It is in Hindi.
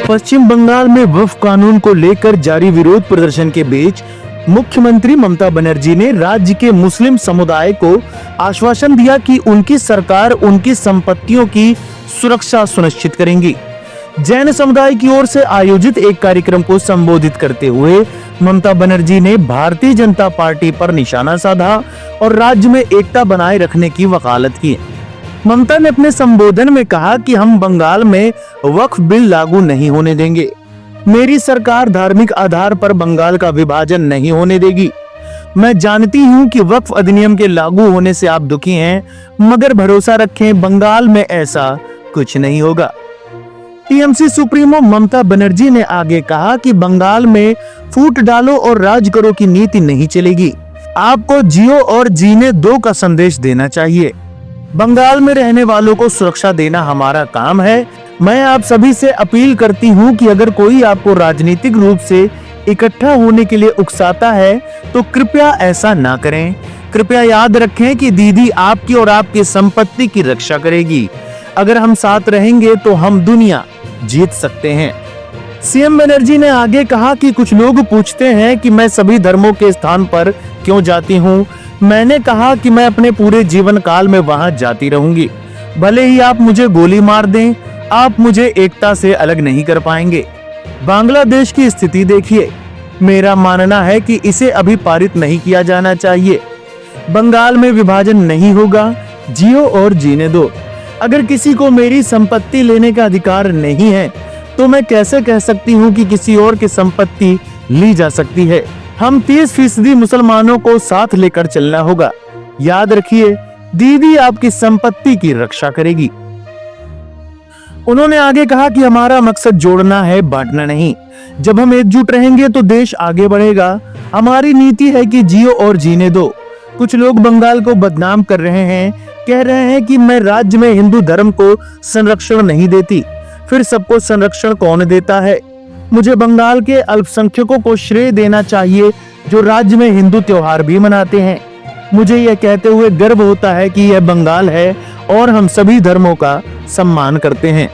पश्चिम बंगाल में वक्फ कानून को लेकर जारी विरोध प्रदर्शन के बीच मुख्यमंत्री ममता बनर्जी ने राज्य के मुस्लिम समुदाय को आश्वासन दिया कि उनकी सरकार उनकी संपत्तियों की सुरक्षा सुनिश्चित करेंगी। जैन समुदाय की ओर से आयोजित एक कार्यक्रम को संबोधित करते हुए ममता बनर्जी ने भारतीय जनता पार्टी पर निशाना साधा और राज्य में एकता बनाए रखने की वकालत की। ममता ने अपने संबोधन में कहा कि हम बंगाल में वक्फ बिल लागू नहीं होने देंगे। मेरी सरकार धार्मिक आधार पर बंगाल का विभाजन नहीं होने देगी। मैं जानती हूं कि वक्फ अधिनियम के लागू होने से आप दुखी हैं, मगर भरोसा रखें बंगाल में ऐसा कुछ नहीं होगा। टीएमसी सुप्रीमो ममता बनर्जी ने आगे कहा कि बंगाल में फूट डालो और राज करो की नीति नहीं चलेगी। आपको जियो और जीने दो का संदेश देना चाहिए। बंगाल में रहने वालों को सुरक्षा देना हमारा काम है। मैं आप सभी से अपील करती हूं कि अगर कोई आपको राजनीतिक रूप से इकट्ठा होने के लिए उकसाता है तो कृपया ऐसा ना करें। कृपया याद रखें कि दीदी आपकी और आपकी संपत्ति की रक्षा करेगी। अगर हम साथ रहेंगे तो हम दुनिया जीत सकते हैं। सीएम बनर्जी ने आगे कहा कि कुछ लोग पूछते हैं कि मैं सभी धर्मों के स्थान पर क्यों जाती हूँ। मैंने कहा कि मैं अपने पूरे जीवन काल में वहां जाती रहूंगी। भले ही आप मुझे गोली मार दें, आप मुझे एकता से अलग नहीं कर पाएंगे। बांग्लादेश की स्थिति देखिए। मेरा मानना है कि इसे अभी पारित नहीं किया जाना चाहिए। बंगाल में विभाजन नहीं होगा, जियो और जीने दो। अगर किसी को मेरी संपत्ति लेने का अधिकार नहीं है तो मैं कैसे कह सकती हूँ कि किसी और की संपत्ति ली जा सकती है। हम 30% मुसलमानों को साथ लेकर चलना होगा। याद रखिए, दीदी आपकी संपत्ति की रक्षा करेगी। उन्होंने आगे कहा कि हमारा मकसद जोड़ना है, बांटना नहीं। जब हम एकजुट रहेंगे तो देश आगे बढ़ेगा। हमारी नीति है कि जियो और जीने दो। कुछ लोग बंगाल को बदनाम कर रहे हैं, कह रहे हैं कि मैं राज्य में हिंदू धर्म को संरक्षण नहीं देती। फिर सबको संरक्षण कौन देता है? मुझे बंगाल के अल्पसंख्यकों को श्रेय देना चाहिए जो राज्य में हिंदू त्योहार भी मनाते हैं। मुझे यह कहते हुए गर्व होता है कि यह बंगाल है और हम सभी धर्मों का सम्मान करते हैं।